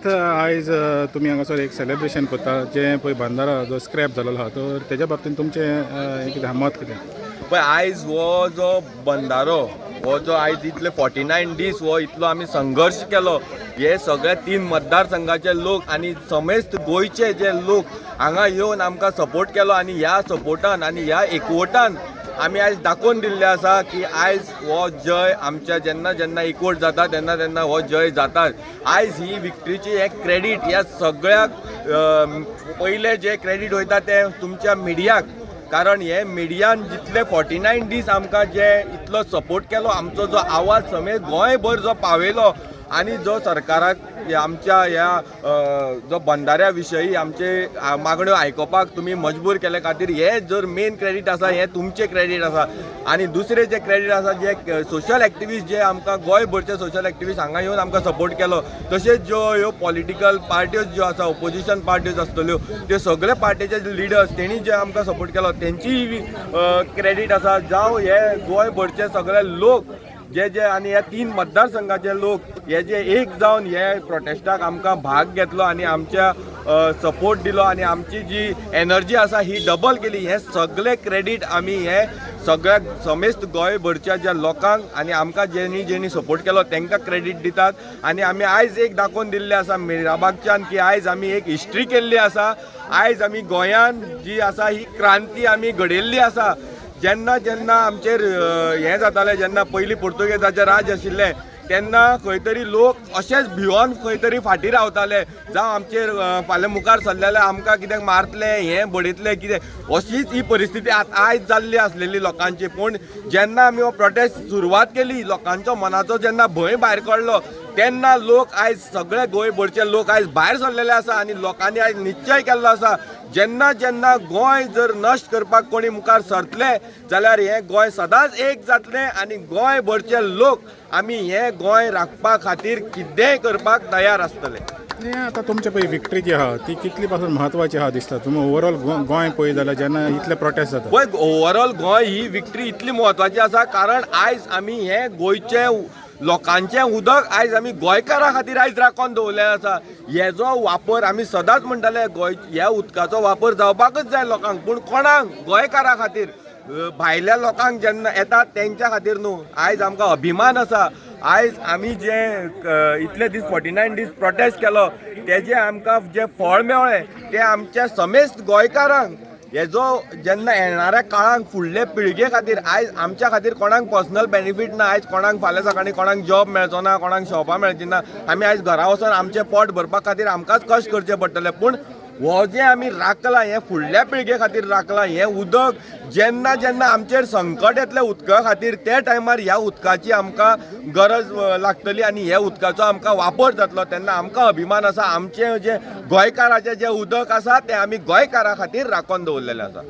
परत आयज तुमी हांगासर एक सेलिब्रेशन करता जे पळय बंधारा जो स्क्रॅप जाल्लो आहा तो तेज्या बाबतींत तुमचें कितें मत कितें पळय आयज हो जो बंधारो हो जो आयज इतले 49 दीस हो इतलो आमी संघर्श केलो हे सगळे 3 मतदारसंघाचे लोक आनी समेस्त गोंयचे जे लोक हांगा येवन आमकां सपोर्ट केलो आनी ह्या सपोर्टान आनी ह्या एकवटान आमी आयज दाखोवन दिल्ले आसा की आयज हो जय आमच्या जेन्ना जेन्ना एकवट जाता तेन्ना तेन्ना हो जय जाता. आयज ही विक्ट्रीची एक क्रेडीट ह्या सगळ्याक पयले जे क्रेडीट वयता ते तुमच्या मिडियाक कारण हे मिडियान जितले 49 दीस आमकां जे इतलो सपोर्ट केलो आमचो जो आवाज समेत गोंयभर जो पावयलो आनी जो सरकाराक आमच्या ह्या जो बंधाऱ्या विशयी आमचे मागण्यो आयकोपाक तुमी मजबूर केले खातीर हे जर मेन क्रेडीट आसा हे तुमचे क्रेडीट आसा. आनी दुसरे जे क्रेडीट आसा जे सोशल एक्टिविस्ट जे आमकां गोंयभरचे सोशल एक्टिविस्ट हांगा येवन आमकां सपोर्ट केलो तशेंच ज्यो ह्यो पॉलिटिकल पार्ट्योज ज्यो आसा ओपोजिशन पार्ट्योज आसतल्यो त्यो सगळे पार्टीचे लिडर्स तेणी जे आमकां सपोर्ट केलो तेंची क्रेडीट आसा जावं हे गोंयभरचे सगळे लोक जे जे आनी ह्या 3 मतदारसंघाचे लोक हे जे एक जावन हे प्रोटेस्टाक आमकां भाग घेतलो आनी आमच्या सपोर्ट दिलो आनी आमची जी एनर्जी आसा ही डबल केली हे सगळे क्रेडीट आमी हे सगळ्याक समेस्त गोंयभरच्या ज्या लोकांक आनी आमकां जेणी जेणी सपोर्ट केलो तांकां क्रेडीट दितात. आनी आमी आयज एक दाखोवन दिल्ले आसा मिराबागच्यान की आयज आमी एक हिस्ट्री केल्ली आसा. आयज आमी गोंयान जी आसा ही क्रांती आमी घडयल्ली आसा. जेन्ना जेन्ना आमचेर हें जातालें जेन्ना पयलीं पुर्तुगेजाचें राज आशिल्लें तेन्ना खंय तरी लोक अशेंच भिवून खंय तरी फाटीं रावताले जावं आमचेर फाल्यां मुखार सरलेले आमकां कितें मारतले हें बडयतले कितें अशीच ही परिस्थिती आयज जाल्ली आसलेली लोकांची. पूण जेन्ना आमी हो प्रोटेस्ट सुरवात केली लोकांचो मनाचो जेन्ना भंय भायर काडलो तेन्ना लोक आयज सगळे गोंयभरचे लोक आयज भायर सरलेले आसा आनी लोकांनी आयज निश्चय केल्लो आसा जेन्ना जेन्ना गोंय जर नश्ट करपाक कोणी मुखार सरतले जाल्यार हें गोंय सदांच एक जातलें आनी गोंयभरचे लोक आमी हें गोंय राखपा खातीर कितेंय करपाक तयार आसतले. हें आतां तुमचे पळय विक्ट्री जी आहा ती कितली पासून म्हत्वाची आहा दिसता तुमी ओवरऑल गोंय पळय जाल्यार जेन्ना इतले प्रोटेस्ट जाता पळय ओवरऑल गोंय ही विक्ट्री इतली म्हत्वाची आसा कारण आयज आमी हें गोंयचे लोकांचें उदक आयज आमी गोंयकारां खातीर आयज राखून दवरलें आसा. हेजो वापर आमी सदांच म्हणटाले गोंय ह्या उदकाचो वापर जावपाकच जाय लोकांक पूण कोणाक गोंयकारां खातीर भायल्या लोकांक जेन्ना येतात तेंच्या खातीर न्हू. आयज आमकां अभिमान आसा आयज आमी जे इतले दीस 49 दीस प्रोटेस्ट केलो तेजे आमकां जे फळ मेळ्ळें तें आमच्या समेस्त गोंयकारांक हेजो जेन्ना येणाऱ्या काळांत फुडले पिळगे खातीर आयज आमच्या खातीर कोणाक पर्सनल बेनिफीट ना. आयज कोणाक फाल्यां सकाळीं कोणाक जॉब मेळचो ना कोणाक शॉपां मेळची ना. आमी आयज घरा वचून आमचें पोट भरपा खातीर आमकांच कश्ट करचे पडटले पूण हो जें आमी राखलां हें फुडल्या पिळगे खातीर राखलां हें उदक जेन्ना जेन्ना आमचेर संकट येतलें उदका खातीर त्या टायमार ह्या उदकाची आमकां गरज लागतली आनी ह्या उदकाचो आमकां वापर जातलो तेन्ना आमकां अभिमान आसा आमचें जें गोंयकाराचें जें उदक आसा तें आमी गोंयकारां खातीर राखून दवरलेलें आसा.